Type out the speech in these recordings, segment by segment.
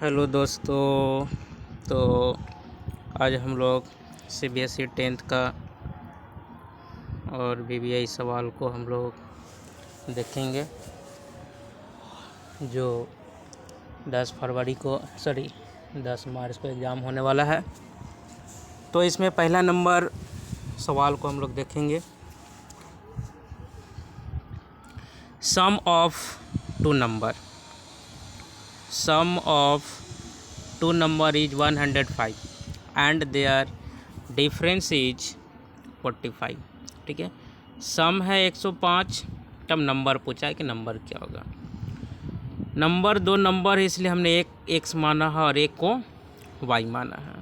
Hello दोस्तों। तो आज हम लोग सीबीएसई 10th का और बीबीआई सवाल को हम लोग देखेंगे जो 10 मार्च को एग्ज़ाम होने वाला है। तो इसमें पहला नंबर सवाल को हम लोग देखेंगे। Sum of two number is 105 and their difference is 45। ठीक है, सम है 105, तब नंबर पूछा है कि नंबर क्या होगा। नंबर दो नंबर है, इसलिए हमने एक एक्स माना है और एक को वाई माना है।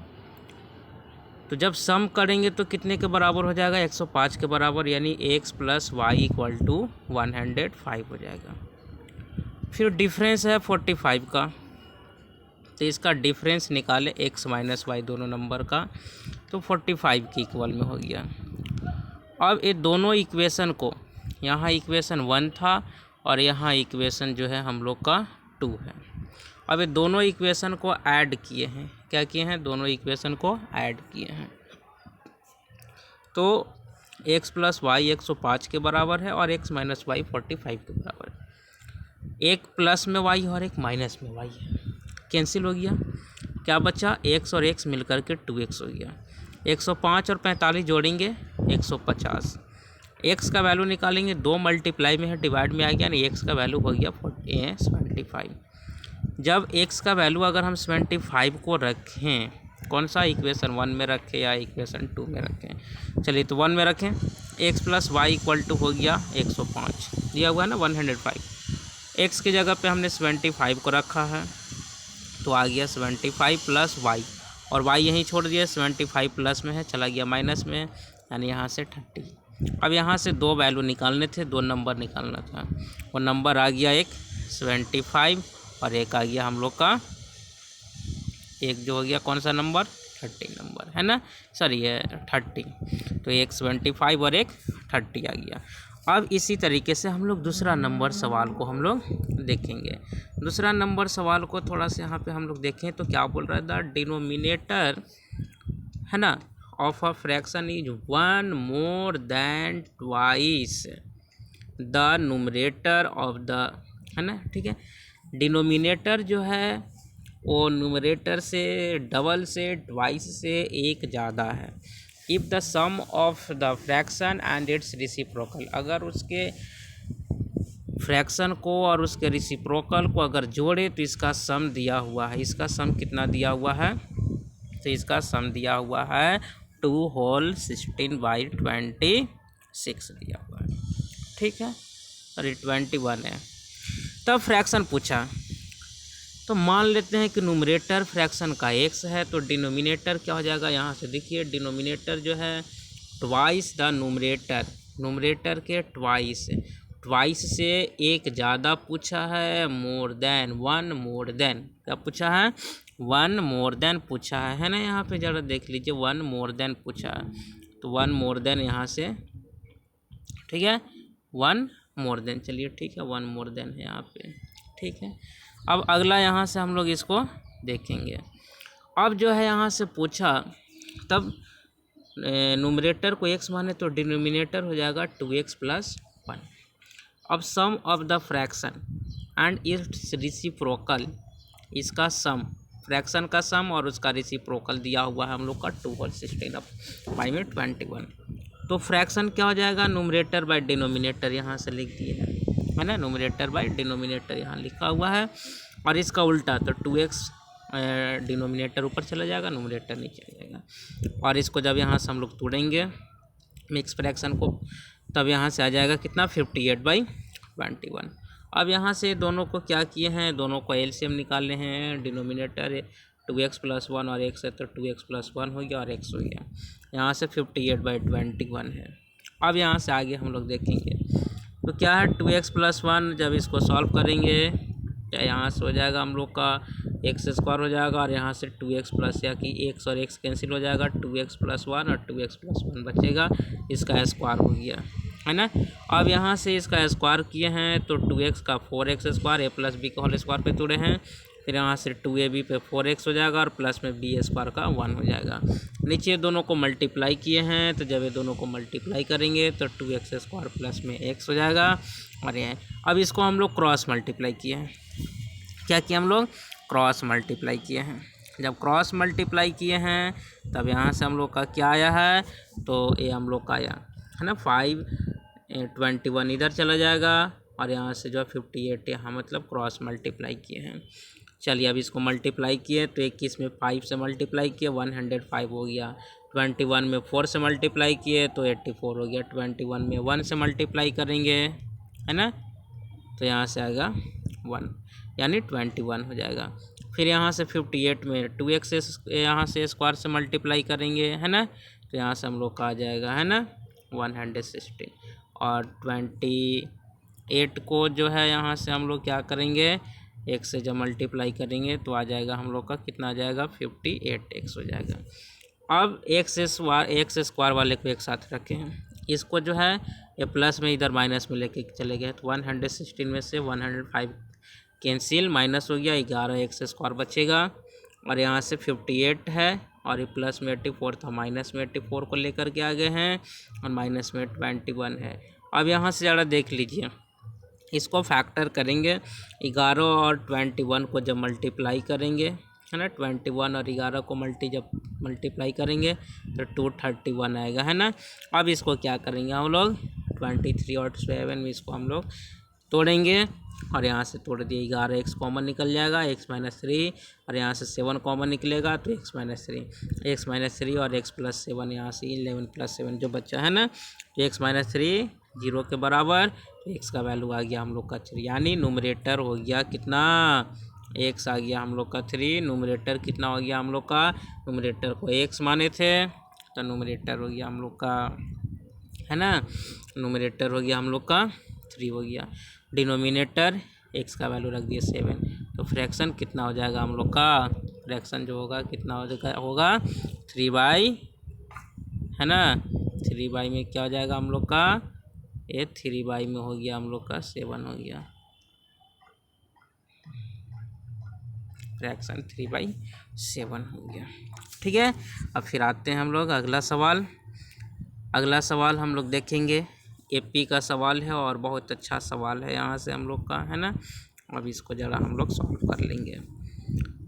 तो जब सम करेंगे तो कितने के बराबर हो जाएगा? 105 के बराबर, यानी x plus y equal to 105 हो जाएगा। फिर डिफरेंस है 45 का, तो इसका डिफरेंस निकाले एक्स माइनस वाई दोनों नंबर का, तो 45 के इक्वल में हो गया। अब ये दोनों इक्वेशन को, यहाँ इक्वेशन 1 था और यहाँ इक्वेशन जो है हम लोग का 2 है। अब ये दोनों इक्वेशन को ऐड किए हैं। क्या किए हैं? दोनों इक्वेशन को ऐड किए हैं। तो x प्लस वाई 105 के बराबर है और x माइनस वाई 45 के बराबर है। एक प्लस में y और एक माइनस में y है, कैंसिल हो गया। क्या बचा? x और x मिलकर के 2x हो गया। 105 और 45 जोड़ेंगे 150। x का वैल्यू निकालेंगे, 2 मल्टीप्लाई में है, डिवाइड में आ गया, यानी x का वैल्यू हो गया 75। जब x का वैल्यू अगर हम 75 को रखें, कौन सा इक्वेशन 1 में रखें या इक्वेशन 2 में रखें? चलिए तो 1 में रखें। x plus y equal to हो गया 105, दिया हुआ है ना 105। x की जगह पे हमने 75 को रखा है, तो आ गया 75 प्लस वाई, और y यहीं छोड़ दिया, 75 प्लस में है, चला गया माइनस में, यानी यहाँ से 30। अब यहाँ से दो वैल्यू निकालने थे, दो नंबर निकालना था। वो नंबर आ गया एक 75 और एक आ गया हम लोग का, एक जो हो गया कौन सा नंबर? 30 नंबर है ना, सॉरी ये 30। तो एक 75 और एक 30 आ गया। अब इसी तरीके से हम लोग दूसरा नंबर सवाल को हम लोग देखेंगे। दूसरा नंबर सवाल को थोड़ा सा यहाँ पे हम लोग देखें तो क्या बोल रहा है? द डिनोमिनेटर है ना of a fraction is 1 more than twice the numerator of the, है ना, ठीक है। डिनोमिनेटर जो है वो न्यूमरेटर से डबल से ट्वाइस से एक ज़्यादा है। If the sum of the fraction and its reciprocal, अगर उसके फ्रैक्शन को और उसके रिसिप्रोकल को अगर जोड़े तो इसका सम दिया हुआ है। इसका सम कितना दिया हुआ है? तो इसका सम दिया हुआ है 2 होल 16/26 दिया हुआ है, ठीक है, और 21 है। तब फ्रैक्शन पूछा, तो मान लेते हैं कि न्यूमरेटर फ्रैक्शन का x है, तो डिनोमिनेटर क्या हो जाएगा? यहाँ से देखिए, डिनोमिनेटर जो है ट्वाइस द न्यूमरेटर, न्यूमरेटर के ट्वाइस, ट्वाइस से एक ज़्यादा पूछा है, मोर देन 1 मोर देन, क्या पूछा है? 1 मोर देन पूछा है ना। यहाँ पे ज़रा देख लीजिए, 1 मोर देन पूछा है, तो 1 मोर देन यहाँ से, ठीक है, 1 मोर देन, चलिए ठीक है, 1 मोर देन है यहाँ पे, ठीक है। अब अगला यहाँ से हम लोग इसको देखेंगे। अब जो है यहाँ से पूछा, तब न्यूमरेटर को x माने तो डिनोमिनेटर हो जाएगा 2x प्लस 1। अब sum of the fraction and its reciprocal, इसका सम, फ्रैक्शन का सम और उसका रिसिप्रोकल दिया हुआ है हम लोग का 2 होल 16/21। तो फ्रैक्शन क्या हो जाएगा? न्यूमरेटर बाय डिनोमिनेटर यहाँ से लिख दिए है ना, न्यूमरेटर बाय डिनोमिनेटर यहाँ लिखा हुआ है। और इसका उल्टा, तो 2x डिनोमिनेटर ऊपर चला जाएगा, न्यूमरेटर नीचे आ जाएगा। और इसको जब यहाँ से हम लोग तोड़ेंगे मिक्स फ्रैक्शन को, तब यहाँ से आ जाएगा कितना? 58/21। अब यहाँ से दोनों को क्या किए हैं? दोनों को एलसीएम निकालने हैं। डिनोमिनेटर 2x प्लस 1 और x है, तो 2x प्लस 1 हो गया और x हो गया। यहाँ से 58/21 है। अब यहाँ से आगे हम लोग देखेंगे तो क्या है, 2x प्लस 1, जब इसको सॉल्व करेंगे क्या यहाँ से हो जाएगा हम लोग का x स्क्वायर हो जाएगा, और यहाँ से 2x प्लस, या कि x और x कैंसिल हो जाएगा, 2x प्लस 1 और 2x प्लस 1 बचेगा, इसका स्क्वायर हो गया, है ना। अब यहाँ से इसका स्क्वायर किए हैं तो 2x का 4x स्क्वायर, a प्लस बी का होल स्क्वायर पे तोड़े हैं, फिर यहाँ से 2ab पे 4x हो जाएगा और प्लस में b स्क्वायर का 1 हो जाएगा। नीचे दोनों को मल्टीप्लाई किए हैं तो जब ये दोनों को मल्टीप्लाई करेंगे तो 2x स्क्वायर प्लस में x हो जाएगा। और ये अब इसको हम लोग क्रॉस मल्टीप्लाई किए हैं। क्या किया हम लोग? क्रॉस मल्टीप्लाई किए हैं। जब क्रॉस मल्टीप्लाई किए हैं तब यहाँ से हम लोग का क्या आया है? तो ये हम लोग का आया है ना 521 इधर चला जाएगा और यहाँ से जो है 58 यहाँ मतलब क्रॉस मल्टीप्लाई किए हैं। चलिए अब इसको मल्टीप्लाई किए तो 21 में 5 से मल्टीप्लाई किए 105 हो गया। 21 में 4 से मल्टीप्लाई किए तो 84 हो गया। 21 में 1 से मल्टीप्लाई करेंगे है ना तो यहाँ से आएगा 1 यानी 21 हो जाएगा। फिर यहाँ से 58 में 2x यहाँ से स्क्वायर से मल्टीप्लाई करेंगे है ना तो यहाँ से हम लोग का आ जाएगा है ना 116 और 28 को जो है यहाँ से हम लोग क्या करेंगे x से जब मल्टीप्लाई करेंगे तो आ जाएगा हम लोग का कितना आ जाएगा 58x हो जाएगा। अब x स्क्वायर वाले को एक साथ रखे हैं, इसको जो है ये प्लस में इधर माइनस में लेके चले गए तो 116 में से 105 कैंसिल माइनस हो गया 11 x स्क्वायर बचेगा और यहाँ से 58 है और ये प्लस में 84 था माइनस में 84 को लेकर के आ गए हैं और माइनस में 21 है। अब यहाँ से ज़रा देख लीजिए इसको फैक्टर करेंगे 11 और 21 को जब मल्टीप्लाई करेंगे है ना 21 और 11 को जब मल्टीप्लाई करेंगे तो 231 आएगा है ना। अब इसको क्या करेंगे हम लोग 23 और 7 में इसको हम लोग तोड़ेंगे और यहाँ से तोड़ दिए 11 x कॉमन निकल जाएगा x माइनस 3 और यहाँ से 7 कॉमन निकलेगा तो x माइनस 3 और x प्लस 7 यहाँ से 11 प्लस 7 जो बच्चा है ना तो x माइनस 3 0 के बराबर तो x का वैल्यू आ गया हम लोग का 3 यानी न्यूमरेटर हो गया कितना x आ गया हम लोग का 3। न्यूमरेटर कितना हो गया हम लोग का? न्यूमरेटर को x माने थे तो न्यूमरेटर हो गया हम लोग का है ना न्यूमरेटर हो गया हम लोग का 3 हो गया। डिनोमिनेटर x का वैल्यू रख दिए 7 तो फ्रैक्शन कितना हो जाएगा हम लोग का? फ्रैक्शन जो होगा कितना होगा 3/, है ना 3/, में क्या हो जाएगा हम लोग का? ये 3/, में हो गया हम लोग का 7 हो गया फ्रैक्शन 3/7 हो गया। ठीक है अब फिर आते हैं हम लोग अगला सवाल हम लोग देखेंगे एपी का सवाल है और बहुत अच्छा सवाल है यहाँ से हम लोग का है ना। अब इसको ज़रा हम लोग सॉल्व कर लेंगे।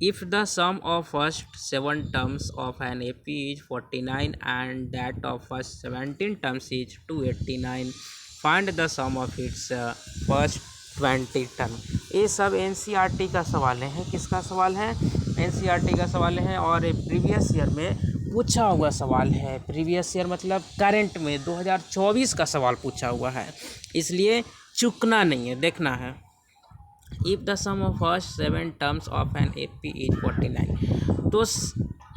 If the sum of first 7 terms of an AP is 49 and that of first 17 terms is 289 find the sum of its first 20 term. ये सब एनसीईआरटी का सवाल है। किसका सवाल है? एनसीईआरटी का सवाल है और प्रीवियस ईयर में पूछा हुआ सवाल है। प्रीवियस ईयर मतलब करंट में 2024 का सवाल पूछा हुआ है, इसलिए चुकना नहीं है, देखना है। If the sum of first 7 terms of an AP is 49 तो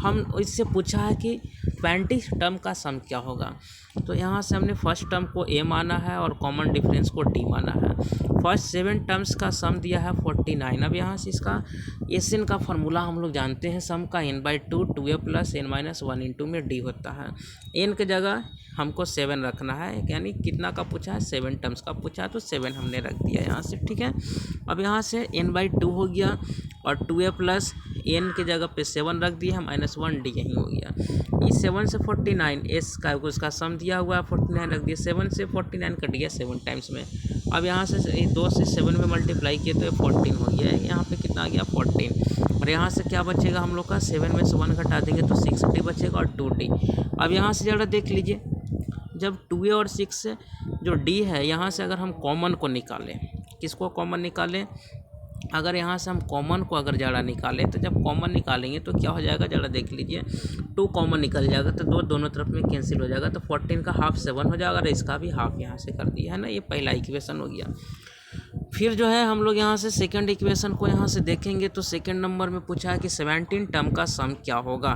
हम इससे पूछा है कि 20 टर्म का सम क्या होगा। तो यहाँ से हमने फर्स्ट टर्म को ए माना है और कॉमन डिफरेंस को डी माना है। फर्स्ट 7 टर्म्स का सम दिया है 49। अब यहाँ से इसका एस एन का फार्मूला हम लोग जानते हैं, सम का n/2 2a + n-1 इंटू में डी होता है। एन के जगह हमको 7 रखना है, यानी कितना का पूछा है 7 टर्म्स का पूछा है तो 7 हमने रख दिया यहाँ से। ठीक है अब यहाँ से n/2 हो गया और 2a + n के जगह पे 7 रख दिया, -1 डी यही हो गया। इस 7 से 49 एस का उसका सम दिया हुआ है 49 रख दिया, 7 से 49 कट गया 7 टाइम्स में। अब यहाँ से 2 से 7 में मल्टीप्लाई किए तो 14 हो गया है। यहाँ पे कितना आ गया 14 और यहाँ से क्या बचेगा हम लोग का 7 में से 1 घटा देंगे तो 6d बचेगा और 2d। अब यहाँ से ज़रा देख लीजिए जब 2a और 6 जो d है यहाँ से अगर हम कॉमन को निकालें, किसको कॉमन निकालें? अगर यहाँ से हम कॉमन को अगर ज़रा निकालें तो जब कॉमन निकालेंगे तो क्या हो जाएगा ज़रा देख लीजिए 2 कॉमन निकल जाएगा तो 2 दोनों तरफ में कैंसिल हो जाएगा तो 14 का हाफ 7 हो जाएगा और इसका भी हाफ यहाँ से कर दिया है ना। ये पहला इक्वेशन हो गया। फिर जो है हम लोग यहाँ से सेकंड इक्वेशन को यहाँ से देखेंगे तो सेकंड नंबर में पूछा है कि 17 टर्म का सम क्या होगा,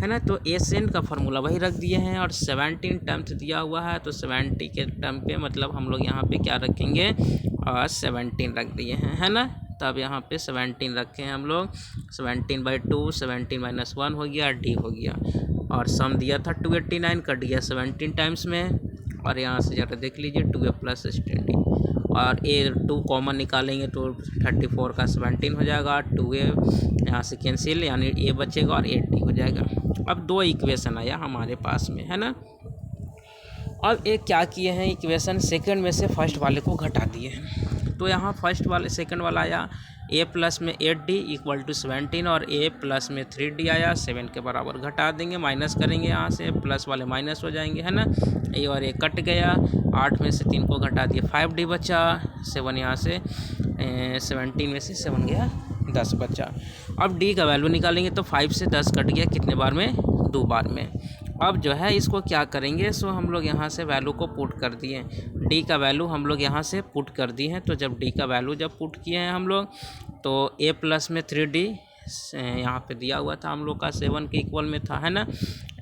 है ना। तो एस एन का फार्मूला वही रख दिए हैं और 17 टर्म्स दिया हुआ है तो 70 के टर्म पे मतलब हम लोग यहाँ पे क्या रखेंगे 17 रख दिए हैं, है ना। तब यहाँ पे 17 रखे हैं हम लोग। 17/2 17 - 1 हो गया, डी हो गया और सम दिया था 289 कट गया 17 टाइम्स में और यहाँ से ज़रा देख लीजिए 2a + 16d और A2 कॉमन निकालेंगे तो 34 का 17 हो जाएगा। 2A यहाँ से कैंसिल, यानी A बचेगा और 80 हो जाएगा। अब 2 इक्वेशन आया हमारे पास में, है ना। अब एक क्या किए हैं, इक्वेशन सेकंड में से फर्स्ट वाले को घटा दिए हैं। तो यहाँ फर्स्ट वाले सेकंड वाला आया A प्लस में 8D इक्वल टू 17 और A प्लस में 3D आया 7 के बराबर। घटा देंगे, माइनस करेंगे, यहाँ से प्लस वाले माइनस हो जाएंगे, है ना। A और A कट गया, 8 में से 3 को घटा दिया, 5D बचा, 7 यहाँ से 17 में से 7 गया, 10 बचा। अब D का वैल्यू निकालेंगे तो 5 से 10 कट गया, कितने बार में, 2 बार में। अब जो है इसको क्या करेंगे, सो हम लोग यहाँ से वैल्यू को पुट कर दिए, डी का वैल्यू हम लोग यहाँ से पुट कर दिए हैं। तो जब डी का वैल्यू जब पुट किए हैं हम लोग, तो A प्लस में 3D यहाँ पे दिया हुआ था हम लोग का 7 के इक्वल में था, है ना।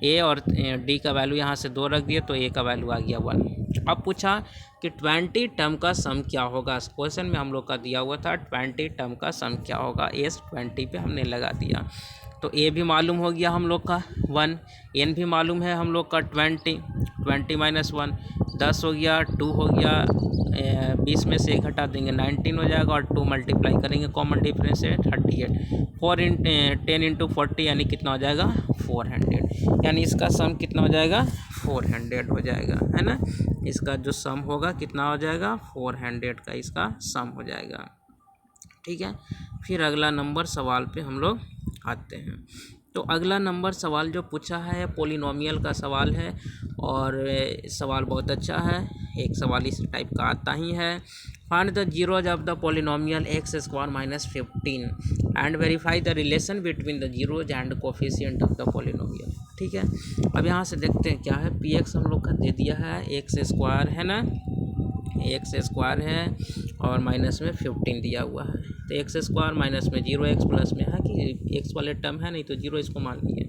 A और D का वैल्यू यहाँ से 2 रख दिए तो A का वैल्यू आ गया 1। अब पूछा कि 20 टर्म का सम क्या होगा। क्वेश्चन में हम लोग का दिया हुआ था 20 टर्म का सम क्या होगा। एस 20 पे हमने लगा दिया, तो A भी मालूम हो गया हम लोग का 1, N भी मालूम है हम लोग का 20 माइनस 1 10 हो गया, 2 हो गया, 20 में से 1 घटा देंगे 19 हो जाएगा, और 2 मल्टीप्लाई करेंगे, कॉमन डिफरेंस है 38, 10 इंटू 40 यानी कितना हो जाएगा 400, यानी इसका सम कितना हो जाएगा 400 हो जाएगा, है ना। इसका जो सम होगा कितना हो जाएगा 400 का इसका सम हो जाएगा, ठीक है। फिर अगला नंबर सवाल पे हम लोग आते हैं। तो अगला नंबर सवाल जो पूछा है पोलिनोमियल का सवाल है, और सवाल बहुत अच्छा है, एक सवाल इस टाइप का आता ही है। Find the zeros of the polynomial x square minus 15 and verify the relation between the zeros and coefficient of the polynomial, ठीक है। अब यहाँ से देखते हैं क्या है, पी एक्स हम लोग का दे दिया है एक्स स्क्वायर, है ना, एक्स स्क्वायर है और माइनस में 15 दिया हुआ है। तो एक्स स्क्वायर माइनस में 0x प्लस में है कि एक्स वाले टर्म है, नहीं तो 0 इसको मान लिए।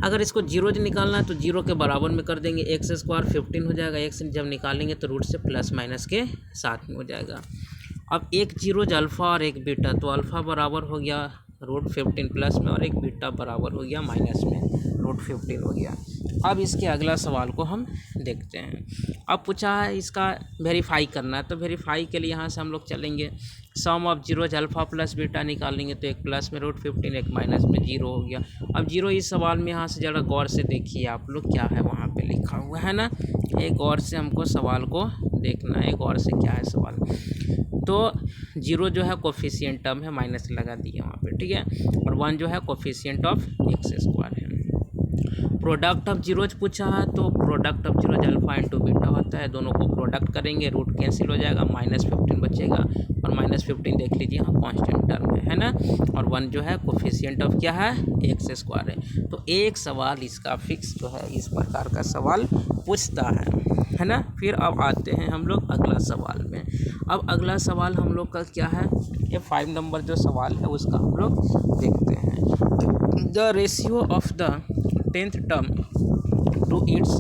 अगर इसको 0 निकालना है तो 0 के बराबर में कर देंगे, एक्स स्क्वायर 15 हो जाएगा, एक्स जब निकालेंगे तो रूट से प्लस माइनस के साथ में हो जाएगा। अब एक 0 अल्फ़ा और एक बीटा, तो अल्फ़ा बराबर हो गया रूट 15 प्लस में, और एक बीटा बराबर हो गया माइनस में, रूट 15 हो गया। अब इसके अगला सवाल को हम देखते हैं। अब पूछा है इसका वेरीफाई करना है, तो वेरीफाई के लिए यहाँ से हम लोग चलेंगे, sum of zeros alpha plus beta निकालेंगे, तो एक प्लस में रूट 15, एक माइनस में 0 हो गया। अब 0 इस सवाल में यहाँ से ज़रा गौर से देखिए आप लोग, क्या है वहाँ पे लिखा हुआ है ना, एक गौर से हमको सवाल को देखना है, गौर से क्या है सवाल। तो 0 जो है कोफिशिएंट टर्म है, माइनस लगा दिए वहाँ पे, ठीक है, और 1 जो है कोफिशिएंट ऑफ एक्स स्क्वायर है। प्रोडक्ट ऑफ जीरोज पूछा है, तो product of zeros alpha into beta होता है, दोनों को प्रोडक्ट करेंगे, रूट कैंसिल हो जाएगा, माइनस 15 बचेगा, और माइनस 15 देख लीजिए यहाँ कांस्टेंट टर्म है ना, और 1 जो है कोफिशिएंट ऑफ क्या है एक्स स्क्वायर है। तो एक सवाल इसका फिक्स जो है इस प्रकार का सवाल पूछता है ना। फिर अब आते हैं हम लोग अगला सवाल में। अब अगला सवाल हम लोग का क्या है, ये 5 नंबर जो सवाल है उसका हम लोग देखते हैं। The ratio of the 10th term to its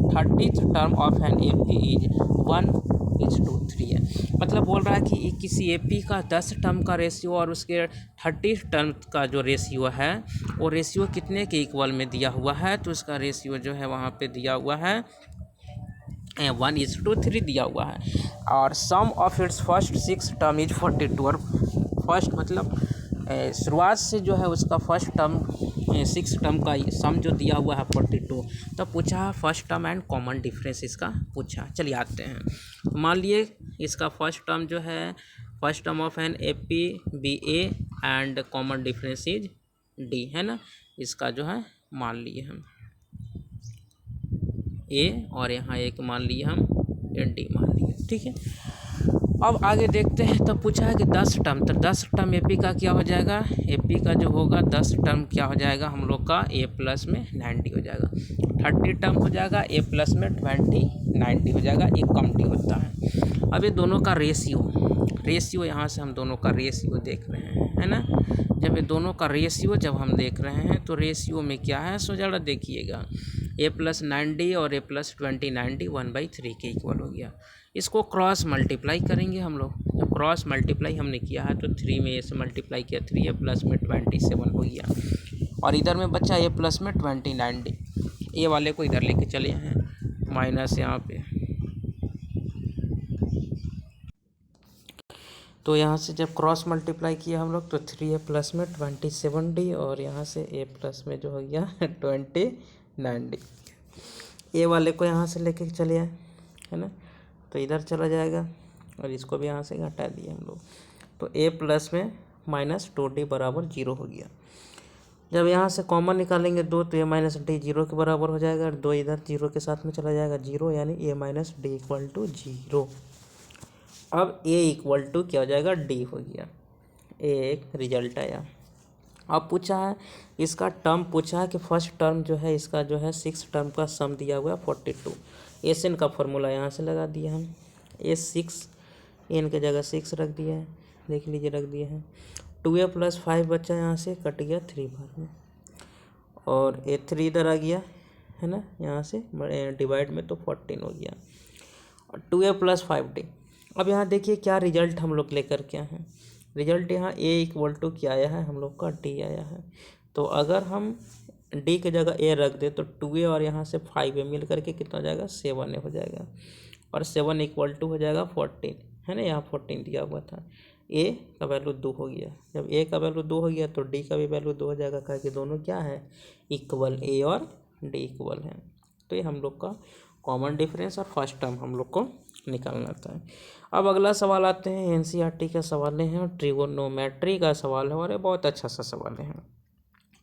30th term of an AP is 1:3 है। मतलब बोल रहा है कि किसी AP का 10 टर्म का रेशियो और उसके 30 टर्म का जो रेशियो है वो रेशियो कितने के इक्वल में दिया हुआ है, तो उसका रेशियो जो है वहाँ पे दिया हुआ है 1:3 दिया हुआ है, और sum of its first 6 term is 42, और फर्स्ट मतलब शुरुआत से जो है उसका फर्स्ट टर्म 6 टर्म का सम जो दिया हुआ है 42। तो पूछा है first term and common difference इसका पूछा। चलिए आते हैं, तो मान लिए इसका फर्स्ट टर्म जो है first term of an AP BA and common difference is D, है ना। इसका जो है मान लिए हम A, और यहाँ एक मान लिए हम D मान लिए, ठीक है। अब आगे देखते हैं, तो पूछा है कि 10 टर्म, तो 10 टर्म AP का क्या हो जाएगा, AP का जो होगा 10 टर्म क्या हो जाएगा हम लोग का A प्लस में 90 हो जाएगा, 30 टर्म हो जाएगा A प्लस में 20 90 हो जाएगा, एक कम डी होता है। अब ये दोनों का रेशियो यहाँ से हम दोनों का रेशियो देख रहे हैं, है ना। जब ये दोनों का रेशियो जब हम देख रहे हैं तो रेशियो में क्या है, सो ज़रा देखिएगा, A प्लस 90 और A प्लस 20 90 1/3 के इक्वल हो गया। इसको क्रॉस मल्टीप्लाई करेंगे हम लोग, जब क्रॉस मल्टीप्लाई हमने किया है तो 3 में A से मल्टीप्लाई किया, 3A प्लस में 27 हो गया, और इधर में बच्चा A प्लस में 20 90, A वाले को इधर लेके चले हैं, माइनस यहाँ पे तो यहाँ से जब क्रॉस मल्टीप्लाई किया हम लोग तो 3a प्लस में 27d और यहाँ से a प्लस में जो हो गया 29d। ए वाले को यहाँ से लेके चले आए है ना, तो इधर चला जाएगा और इसको भी यहाँ से घटा दिए हम लोग, तो a प्लस में -2d बराबर 0 हो गया। जब यहाँ से कॉमन निकालेंगे 2 तो a माइनस डी 0 के बराबर हो जाएगा और 2 इधर 0 के साथ में चला जाएगा 0, यानी a minus d equal to 0। अब a इक्वल टू क्या हो जाएगा, d हो गया। एक रिजल्ट आया। अब पूछा है इसका टर्म, पूछा है कि फर्स्ट टर्म जो है इसका जो है 6 टर्म का सम दिया हुआ है 42। एस एन का फॉर्मूला यहाँ से लगा दिया हम, A6 एन के जगह 6 रख दिया है, देख लीजिए रख दिए हैं। 2a प्लस 5 बच्चा यहाँ से कट गया 3 बार में और A3 इधर आ गया है ना, यहाँ से डिवाइड में तो 14 हो गया और 2a प्लस 5d। अब यहाँ देखिए क्या रिजल्ट हम लोग लेकर के आए हैं। रिजल्ट यहाँ a इक्वल टू क्या आया है, हम लोग का d आया है। तो अगर हम d की जगह a रख दें तो 2a और यहाँ से 5a मिल करके कितना हो जाएगा, 7a हो जाएगा और 7 इक्वल टू हो जाएगा 14 है ना, यहाँ 14 दिया हुआ था। a का वैल्यू 2 हो गया, जब a का वैल्यू 2 हो गया तो d का भी वैल्यू 2 हो जाएगा, कहा कि दोनों क्या है, इक्वल, a और d इक्वल है। तो ये हम लोग का कॉमन डिफरेंस और फर्स्ट टर्म हम लोग को निकालना था। अब अगला सवाल आते हैं, एनसीईआरटी का सवाल है और ट्रिगोनोमेट्री का सवाल है और ये बहुत अच्छा सा सवाल है।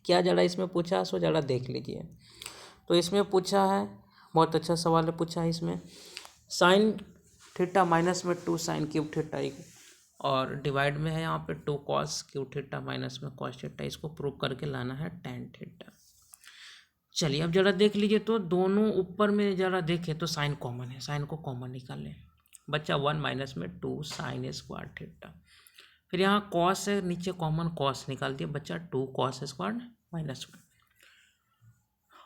क्या जरा इसमें पूछा है सो जरा देख लीजिए। तो इसमें पूछा है, बहुत अच्छा सवाल है, पूछा है इसमें साइन थीटा माइनस में 2 साइन क्यूब थीटा और डिवाइड में है यहाँ पे 2 कॉस क्यूब थीटा माइनस में कॉस थीटा, इसको प्रूव करके लाना है टेन थीटा। चलिए अब जरा देख लीजिए, तो दोनों ऊपर में जरा देखें तो साइन कॉमन है, साइन को कॉमन निकाल लें बच्चा, 1 माइनस में 2 साइन स्क्वायर थीटा। फिर यहाँ कॉस है, नीचे कॉमन कॉस निकाल दिया बच्चा, 2 कॉस स्क्वायर माइनस 1।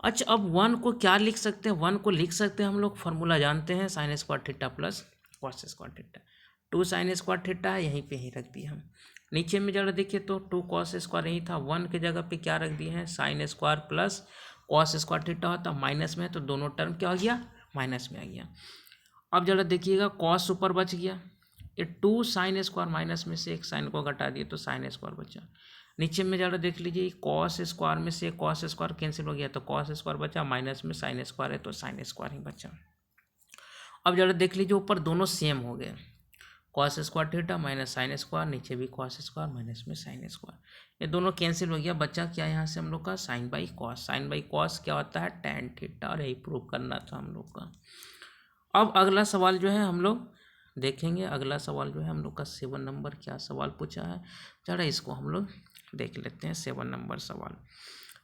अच्छा अब 1 को क्या लिख सकते हैं, 1 को लिख सकते हैं हम लोग, फार्मूला जानते हैं, sine square theta plus cos square theta. 2 sine square theta है, यहीं पे ही रख दिए हम। नीचे में जरा देखिए तो 2 कॉस स्क्वायर यही था, 1 के जगह पे क्या रख दिए हैं, sine square plus cos square theta होता, माइनस में है तो दोनों टर्म क्या हो गया, माइनस में आ गया। अब जरा देखिएगा कॉस ऊपर बच गया, ये 2 साइन स्क्वायर माइनस में से एक साइन को घटा दिए तो साइन स्क्वायर बचा। नीचे में जरा देख लीजिए कॉस स्क्वायर में से कॉस स्क्वायर कैंसिल हो गया तो कॉस स्क्वायर बचा, माइनस में साइन स्क्वायर है तो साइन स्क्वायर ही बचा। अब जरा देख लीजिए ऊपर दोनों सेम हो गए, cos square theta minus sine square, नीचे भी कॉस स्क्वायर माइनस में साइन स्क्वायर, ये दोनों कैंसिल हो गया, बचा क्या यहाँ से हम लोग का, sine by cos. Sine by cos क्या होता है, टेन थीटा, और यही प्रूव करना था हम लोग का। अब अगला सवाल जो है हम लोग देखेंगे, अगला सवाल जो है हम लोग का 7 नंबर क्या सवाल पूछा है, जरा इसको हम लोग देख लेते हैं। 7 नंबर सवाल,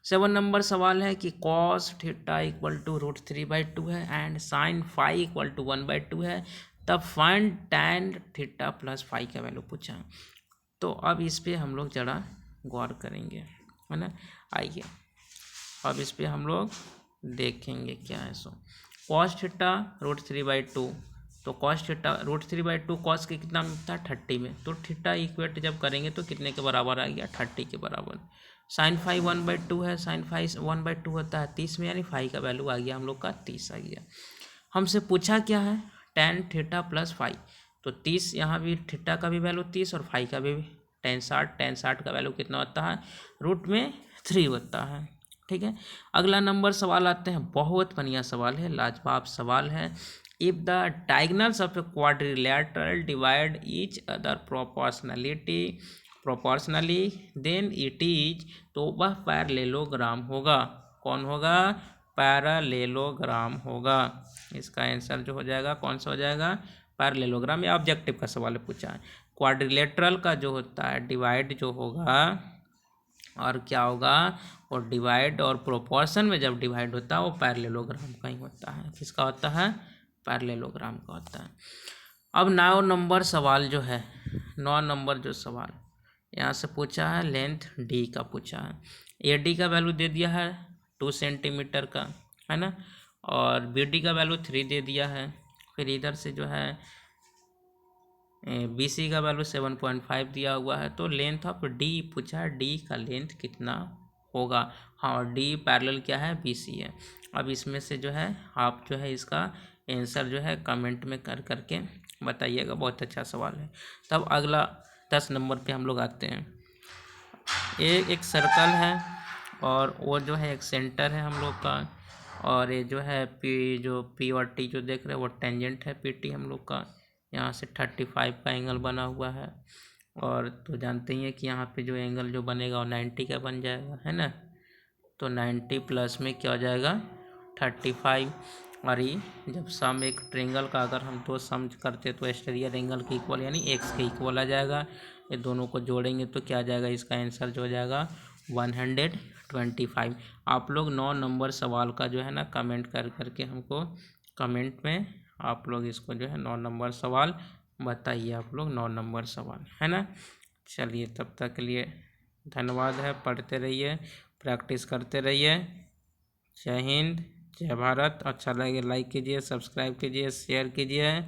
7 नंबर सवाल है कि कॉस थीटा इक्वल टू √3/2 है and sine phi equal to 1/2 है, तब find tan theta plus phi का वैल्यू पूछा। तो अब इस पर हम लोग जरा गौर करेंगे है ना, आइए अब इस पर हम लोग देखेंगे क्या है। सो कॉस थीटा √3/2, तो कॉस थीटा √3/2 कॉस के कितना में था, 30 में, तो थीटा इक्वेट जब करेंगे तो कितने के बराबर आ गया, 30 के बराबर। साइन फाई 1/2 है, साइन फाई 1/2 होता है 30 में, यानी फाई का वैल्यू आ गया हम लोग का 30 आ गया। हमसे पूछा क्या है, टेन थीटा प्लस फाई, तो 30, यहाँ भी थीटा का भी वैल्यू 30 और फाई का भी टेन 60 का वैल्यू कितना होता है, √3 होता है। ठीक है, अगला नंबर सवाल आते हैं, बहुत बढ़िया सवाल है, लाजवाब सवाल है। If the diagonals of a quadrilateral divide each other proportionally then it is, तो वह पैरेललोग्राम होगा। कौन होगा, पैरेललोग्राम होगा। इसका आंसर जो हो जाएगा कौन सा हो जाएगा, पैरेललोग्राम। या ऑब्जेक्टिव का सवाल पूछा है, क्वाड्रिलेटरल का जो होता है डिवाइड जो होगा और क्या होगा, और डिवाइड और प्रोपोर्शन में जब डिवाइड होता है वो पैरेललोग्राम का ही होता है। किसका होता है, पैरेललोग्राम का होता है। अब 9 नंबर सवाल जो है, 9 नंबर जो सवाल यहाँ से पूछा है, लेंथ डी का पूछा है। ए डी का वैल्यू दे दिया है 2 सेंटीमीटर का है ना, और बी डी का वैल्यू 3 दे दिया है। फिर इधर से जो है बी सी का वैल्यू 7.5 दिया हुआ है। तो लेंथ ऑफ डी पूछा है, डी का लेंथ कितना होगा। हाँ, और डी पैरेलल क्या है, बी सी है। अब इसमें से जो है आप जो है इसका आंसर जो है कमेंट में कर करके बताइएगा, बहुत अच्छा सवाल है। तब अगला 10 नंबर पे हम लोग आते हैं। एक सर्कल है और वो जो है एक सेंटर है हम लोग का, और ये जो है पी और टी जो देख रहे हैं वो टेंजेंट है पी टी हम लोग का। यहाँ से 35 का एंगल बना हुआ है, और तो जानते ही हैं कि यहाँ पे जो एंगल जो बनेगा वो 90 का बन जाएगा, है ना। तो 90 प्लस में क्या हो जाएगा 35। और ये जब सम एक ट्रेंगल का अगर हम दो सम करते तो एक्सटीरियर एंगल के इक्वल यानी एक्स के इक्वल आ जाएगा। ये दोनों को जोड़ेंगे तो क्या आ जाएगा, इसका आंसर जो हो जाएगा 125। आप लोग 9 नंबर सवाल का जो है ना कमेंट कर करके हमको कमेंट में आप लोग इसको जो है 9 नंबर सवाल बताइए, आप लोग 9 नंबर सवाल, है ना। चलिए तब तक के लिए धन्यवाद है, पढ़ते रहिए, प्रैक्टिस करते रहिए। जय हिंद, जय भारत। अच्छा लगे लाइक कीजिए, सब्सक्राइब कीजिए, शेयर कीजिए।